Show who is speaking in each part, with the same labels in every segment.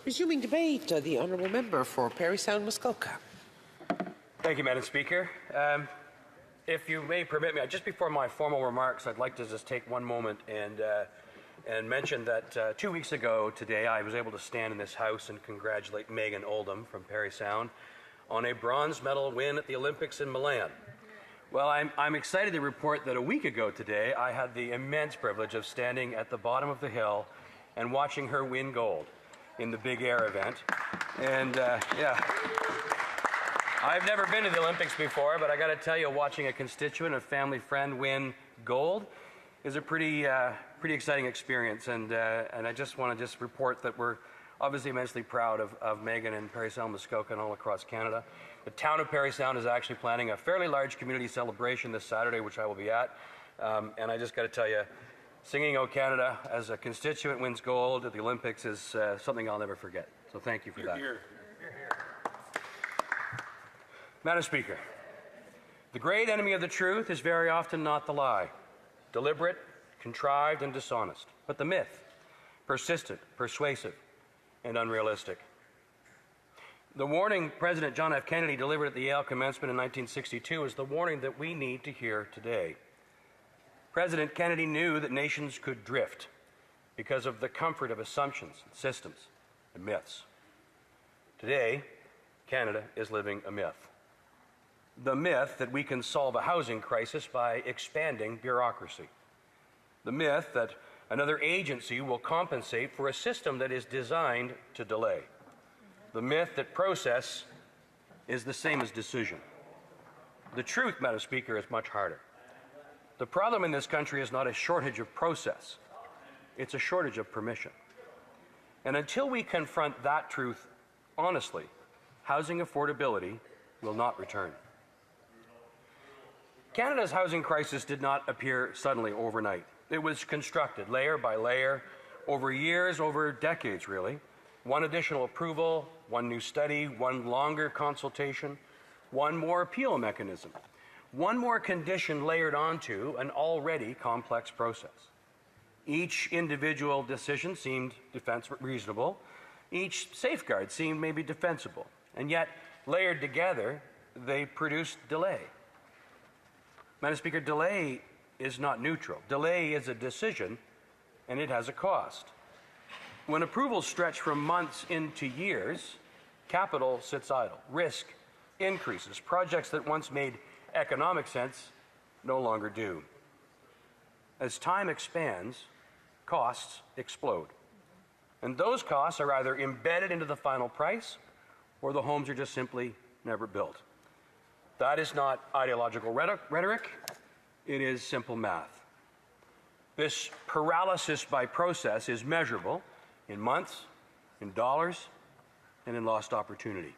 Speaker 1: Resuming debate, the Honourable Member for Parry Sound Muskoka.
Speaker 2: Thank you, Madam Speaker. If you may permit me, just before my formal remarks, I'd like to just take one moment and mention that 2 weeks ago today, I was able to stand in this House and congratulate Megan Oldham from Parry Sound on a bronze medal win at the Olympics in Milan. Well, I'm excited to report that a week ago today, I had the immense privilege of standing at the bottom of the hill and watching her win gold in the Big Air event. And yeah, I've never been to the Olympics before, but I got to tell you, watching a constituent, a family friend win gold is a pretty exciting experience. And I just want to report that we're obviously immensely proud of Megan and Parry Sound Muskoka and all across Canada. The town of Parry Sound is actually planning a fairly large community celebration this Saturday, which I will be at. And I just got to tell you, singing "O Canada" as a constituent wins gold at the Olympics is something I'll never forget. So thank you for that. Madam Speaker, the great enemy of the truth is very often not the lie, deliberate, contrived, and dishonest, but the myth, persistent, persuasive, and unrealistic. The warning President John F. Kennedy delivered at the Yale commencement in 1962 is the warning that we need to hear today. President Kennedy knew that nations could drift because of the comfort of assumptions, systems, and myths. Today, Canada is living a myth. The myth that we can solve a housing crisis by expanding bureaucracy. The myth that another agency will compensate for a system that is designed to delay. The myth that process is the same as decision. The truth, Madam Speaker, is much harder. The problem in this country is not a shortage of process. It's a shortage of permission. And until we confront that truth honestly, housing affordability will not return. Canada's housing crisis did not appear suddenly overnight. It was constructed layer by layer, over years, over decades really. One additional approval, one new study, one longer consultation, one more appeal mechanism, one more condition layered onto an already complex process. Each individual decision seemed reasonable. Each safeguard seemed maybe defensible. And yet, layered together, they produced delay. Madam Speaker, delay is not neutral. Delay is a decision, and it has a cost. When approvals stretch from months into years, capital sits idle. Risk increases. Projects that once made economic sense no longer do. As time expands, costs explode. And those costs are either embedded into the final price, or the homes are just simply never built. That is not ideological rhetoric. It is simple math. This paralysis by process is measurable in months, in dollars, and in lost opportunity.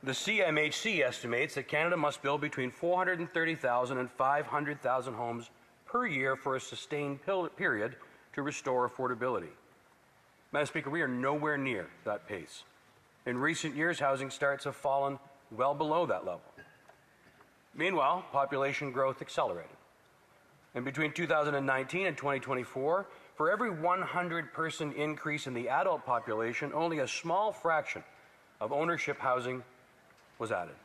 Speaker 2: The CMHC estimates that Canada must build between 430,000 and 500,000 homes per year for a sustained period to restore affordability. Madam Speaker, we are nowhere near that pace. In recent years, housing starts have fallen well below that level. Meanwhile, population growth accelerated. And between 2019 and 2024, for every 100-person increase in the adult population, only a small fraction of ownership housing was added.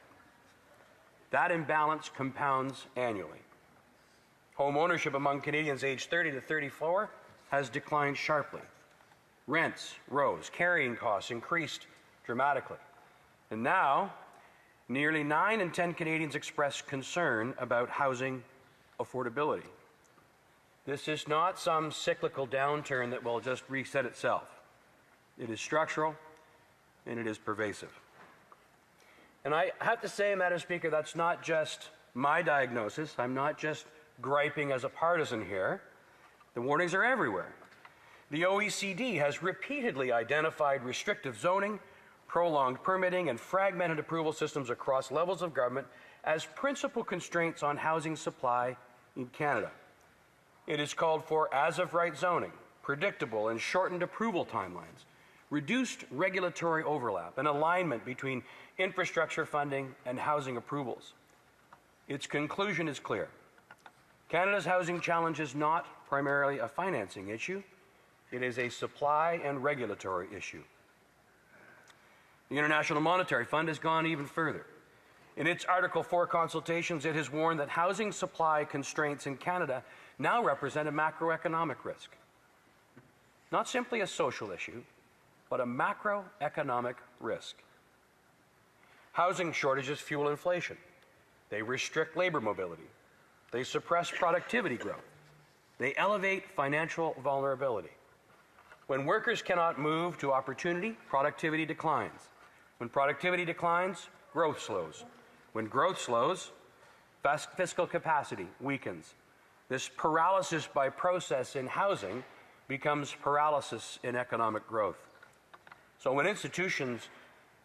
Speaker 2: That imbalance compounds annually. Home ownership among Canadians aged 30 to 34 has declined sharply. Rents rose, carrying costs increased dramatically. And now, nearly 9 in 10 Canadians express concern about housing affordability. This is not some cyclical downturn that will just reset itself. It is structural, and it is pervasive. And I have to say, Madam Speaker, that's not just my diagnosis. I'm not just griping as a partisan here. The warnings are everywhere. The OECD has repeatedly identified restrictive zoning, prolonged permitting, and fragmented approval systems across levels of government as principal constraints on housing supply in Canada. It is called for as-of-right zoning, predictable and shortened approval timelines, reduced regulatory overlap, and alignment between infrastructure funding and housing approvals. Its conclusion is clear. Canada's housing challenge is not primarily a financing issue. It is a supply and regulatory issue. The International Monetary Fund has gone even further. In its Article 4 consultations, it has warned that housing supply constraints in Canada now represent a macroeconomic risk. Not simply a social issue, but a macroeconomic risk. Housing shortages fuel inflation. They restrict labor mobility. They suppress productivity growth. They elevate financial vulnerability. When workers cannot move to opportunity, productivity declines. When productivity declines, growth slows. When growth slows, fiscal capacity weakens. This paralysis by process in housing becomes paralysis in economic growth. So when institutions,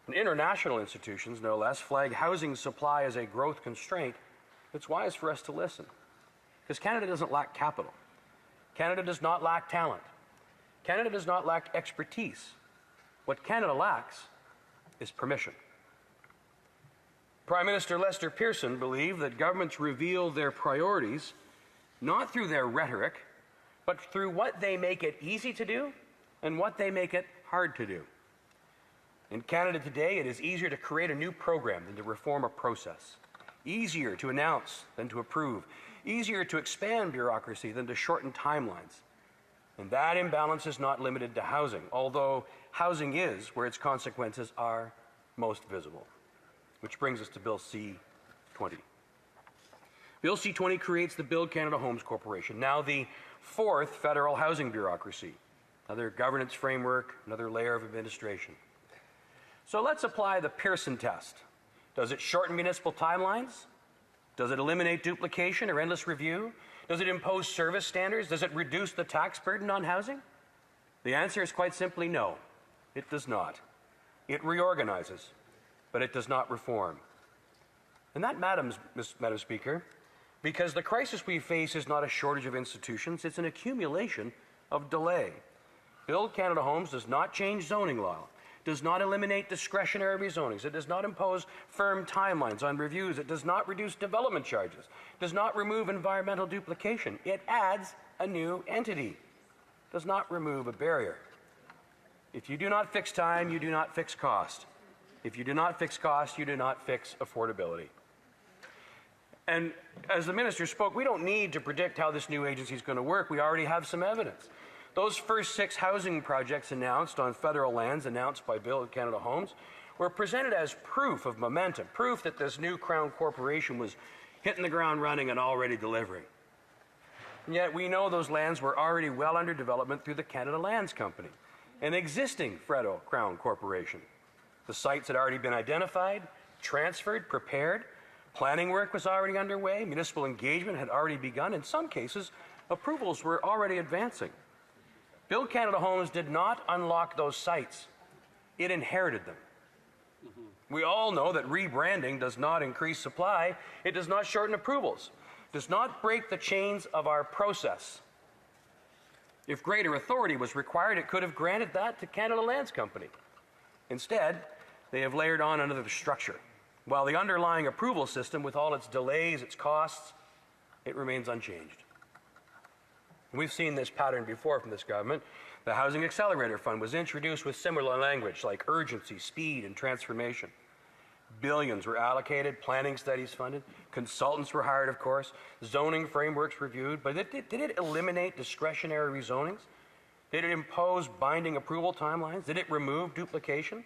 Speaker 2: and international institutions no less, flag housing supply as a growth constraint, it's wise for us to listen. Because Canada doesn't lack capital. Canada does not lack talent. Canada does not lack expertise. What Canada lacks is permission. Prime Minister Lester Pearson believed that governments reveal their priorities not through their rhetoric, but through what they make it easy to do and what they make it hard to do. In Canada today, it is easier to create a new program than to reform a process. Easier to announce than to approve. Easier to expand bureaucracy than to shorten timelines. And that imbalance is not limited to housing, although housing is where its consequences are most visible. Which brings us to Bill C-20. Bill C-20 creates the Build Canada Homes Corporation, now the fourth federal housing bureaucracy. Another governance framework, another layer of administration. So let's apply the Pearson test. Does it shorten municipal timelines? Does it eliminate duplication or endless review? Does it impose service standards? Does it reduce the tax burden on housing? The answer is quite simply no. It does not. It reorganizes, but it does not reform. And that matters, Madam Speaker, because the crisis we face is not a shortage of institutions, it's an accumulation of delay. Build Canada Homes does not change zoning law, does not eliminate discretionary rezonings, it does not impose firm timelines on reviews, it does not reduce development charges, does not remove environmental duplication, it adds a new entity, does not remove a barrier. If you do not fix time, you do not fix cost. If you do not fix cost, you do not fix affordability. And as the minister spoke, we don't need to predict how this new agency is going to work. We already have some evidence. Those first 6 housing projects announced on federal lands, announced by Build Canada Homes, were presented as proof of momentum, proof that this new Crown Corporation was hitting the ground running and already delivering. And yet we know those lands were already well under development through the Canada Lands Company, an existing federal Crown Corporation. The sites had already been identified, transferred, prepared. Planning work was already underway. Municipal engagement had already begun. In some cases, approvals were already advancing. Build Canada Homes did not unlock those sites. It inherited them. We all know that rebranding does not increase supply. It does not shorten approvals. It does not break the chains of our process. If greater authority was required, it could have granted that to Canada Lands Company. Instead, they have layered on another structure. While the underlying approval system, with all its delays, its costs, it remains unchanged. We've seen this pattern before from this government. The Housing Accelerator Fund was introduced with similar language like urgency, speed, and transformation. Billions were allocated, planning studies funded, consultants were hired, of course, zoning frameworks reviewed, but did it eliminate discretionary rezonings? Did it impose binding approval timelines? Did it remove duplication?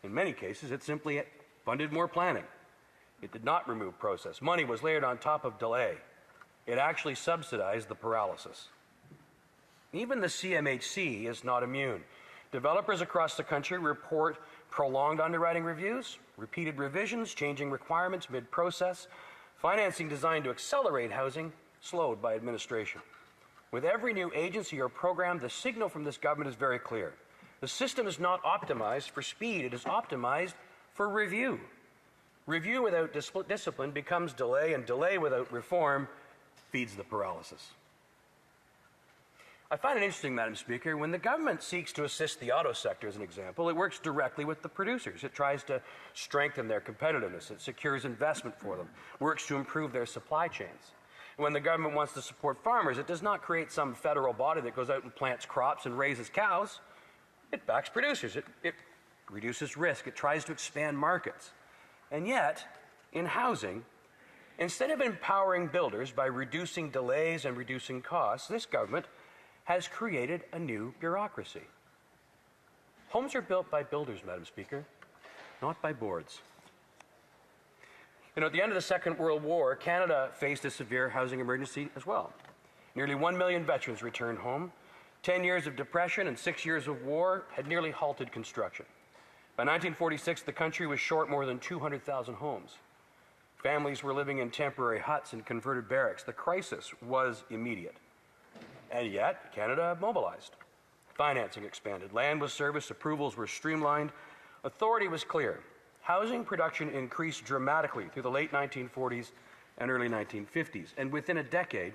Speaker 2: In many cases, it simply funded more planning. It did not remove process. Money was layered on top of delay. It actually subsidized the paralysis. Even the CMHC is not immune. Developers across the country report prolonged underwriting reviews, repeated revisions, changing requirements mid-process, financing designed to accelerate housing, slowed by administration. With every new agency or program, the signal from this government is very clear. The system is not optimized for speed, it is optimized for review. Review without discipline becomes delay, and delay without reform feeds the paralysis. I find it interesting, Madam Speaker, when the government seeks to assist the auto sector, as an example, it works directly with the producers. It tries to strengthen their competitiveness. It secures investment for them, works to improve their supply chains. When the government wants to support farmers, it does not create some federal body that goes out and plants crops and raises cows. It backs producers. It reduces risk. It tries to expand markets. And yet, in housing, instead of empowering builders by reducing delays and reducing costs, this government has created a new bureaucracy. Homes are built by builders, Madam Speaker, not by boards. At the end of the Second World War, Canada faced a severe housing emergency as well. Nearly 1 million veterans returned home. 10 years of depression and 6 years of war had nearly halted construction. By 1946, the country was short more than 200,000 homes. Families were living in temporary huts and converted barracks. The crisis was immediate. And yet, Canada mobilized. Financing expanded. Land was serviced. Approvals were streamlined. Authority was clear. Housing production increased dramatically through the late 1940s and early 1950s. And within a decade,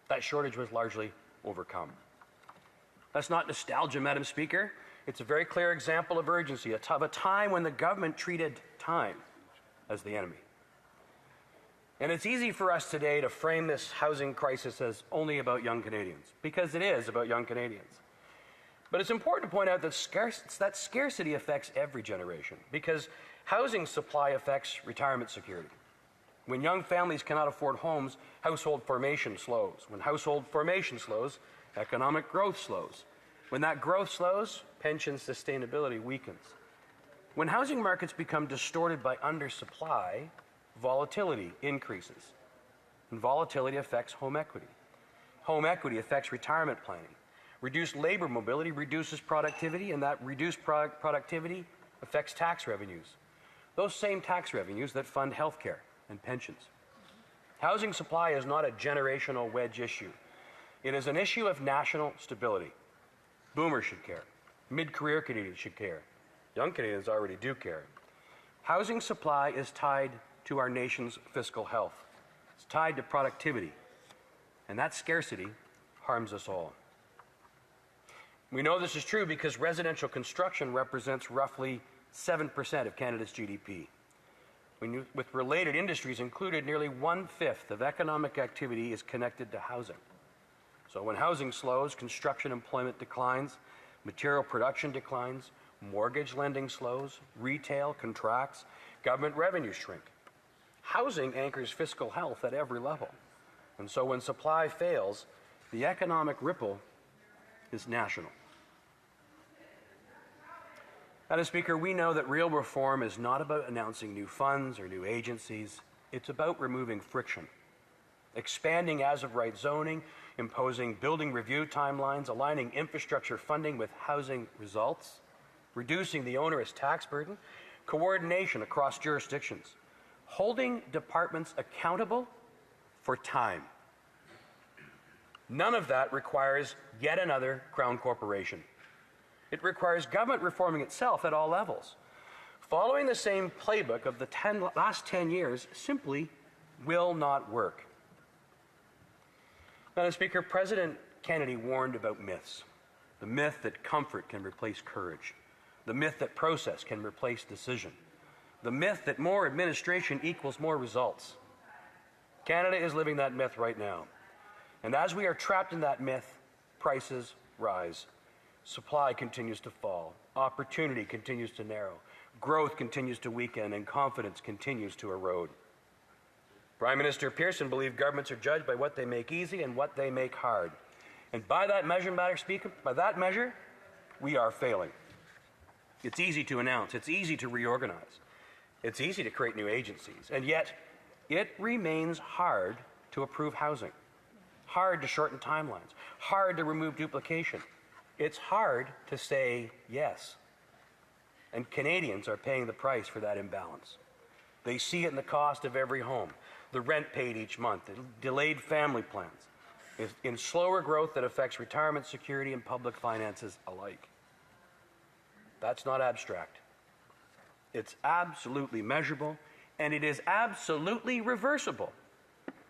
Speaker 2: that shortage was largely overcome. That's not nostalgia, Madam Speaker. It's a very clear example of urgency, of a time when the government treated time as the enemy. And it's easy for us today to frame this housing crisis as only about young Canadians, because it is about young Canadians. But it's important to point out that scarcity affects every generation, because housing supply affects retirement security. When young families cannot afford homes, household formation slows. When household formation slows, economic growth slows. When that growth slows, pension sustainability weakens. When housing markets become distorted by undersupply, volatility increases. And volatility affects home equity. Home equity affects retirement planning. Reduced labor mobility reduces productivity, and that reduced productivity affects tax revenues. Those same tax revenues that fund health care and pensions. Housing supply is not a generational wedge issue. It is an issue of national stability. Boomers should care. Mid-career Canadians should care. Young Canadians already do care. Housing supply is tied to our nation's fiscal health. It's tied to productivity. And that scarcity harms us all. We know this is true because residential construction represents roughly 7% of Canada's GDP. With related industries included, nearly 1/5 of economic activity is connected to housing. So when housing slows, construction employment declines, material production declines, mortgage lending slows, retail contracts, government revenues shrink. Housing anchors fiscal health at every level. And so when supply fails, the economic ripple is national. Madam Speaker, we know that real reform is not about announcing new funds or new agencies. It's about removing friction, expanding as-of-right zoning, imposing building review timelines, aligning infrastructure funding with housing results, reducing the onerous tax burden, coordination across jurisdictions, holding departments accountable for time. None of that requires yet another Crown corporation. It requires government reforming itself at all levels. Following the same playbook of the last 10 years simply will not work. Madam Speaker, President Kennedy warned about myths. The myth that comfort can replace courage. The myth that process can replace decision. The myth that more administration equals more results. Canada is living that myth right now. And as we are trapped in that myth, prices rise. Supply continues to fall. Opportunity continues to narrow. Growth continues to weaken, and confidence continues to erode. Prime Minister Pearson believed governments are judged by what they make easy and what they make hard. And by that measure, we are failing. It's easy to announce. It's easy to reorganize. It's easy to create new agencies. And yet, it remains hard to approve housing, hard to shorten timelines, hard to remove duplication. It's hard to say yes. And Canadians are paying the price for that imbalance. They see it in the cost of every home, the rent paid each month, delayed family plans, in slower growth that affects retirement security and public finances alike. That's not abstract. It's absolutely measurable, and it is absolutely reversible.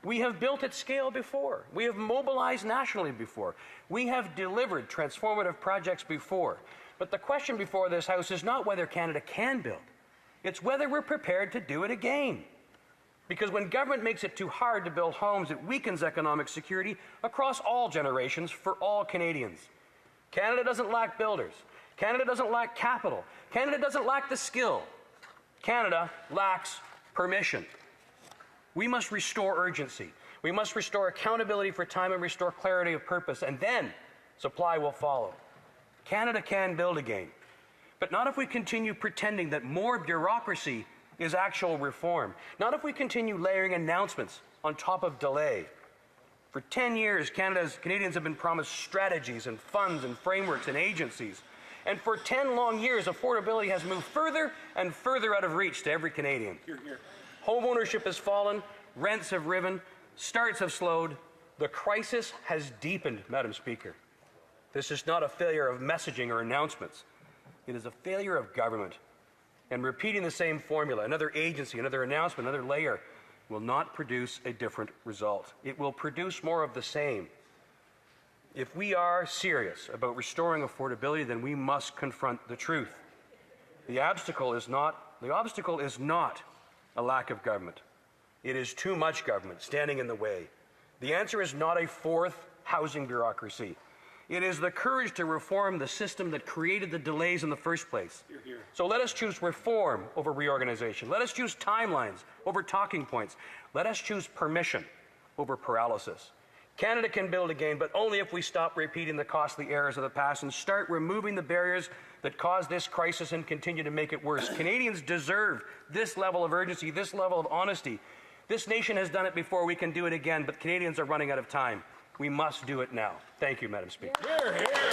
Speaker 2: We have built at scale before. We have mobilized nationally before. We have delivered transformative projects before. But the question before this House is not whether Canada can build. It's whether we're prepared to do it again. Because when government makes it too hard to build homes, it weakens economic security across all generations for all Canadians. Canada doesn't lack builders. Canada doesn't lack capital. Canada doesn't lack the skill. Canada lacks permission. We must restore urgency. We must restore accountability for time and restore clarity of purpose, and then supply will follow. Canada can build again, but not if we continue pretending that more bureaucracy is actual reform. Not if we continue layering announcements on top of delay. For 10 years, Canadians have been promised strategies and funds and frameworks and agencies. And for 10 long years, affordability has moved further and further out of reach to every Canadian.
Speaker 3: Hear, hear.
Speaker 2: Home ownership has fallen, rents have risen, starts have slowed. The crisis has deepened, Madam Speaker. This is not a failure of messaging or announcements. It is a failure of government. And repeating the same formula, another agency, another announcement, another layer, will not produce a different result. It will produce more of the same. If we are serious about restoring affordability, then we must confront the truth. The obstacle is not a lack of government. It is too much government standing in the way. The answer is not a fourth housing bureaucracy. It is the courage to reform the system that created the delays in the first place.
Speaker 3: Hear, hear.
Speaker 2: So let us choose reform over reorganization. Let us choose timelines over talking points. Let us choose permission over paralysis. Canada can build again, but only if we stop repeating the costly errors of the past and start removing the barriers that caused this crisis and continue to make it worse. Canadians deserve this level of urgency, this level of honesty. This nation has done it before. We can do it again, but Canadians are running out of time. We must do it now. Thank you, Madam Speaker.
Speaker 3: Hear, hear.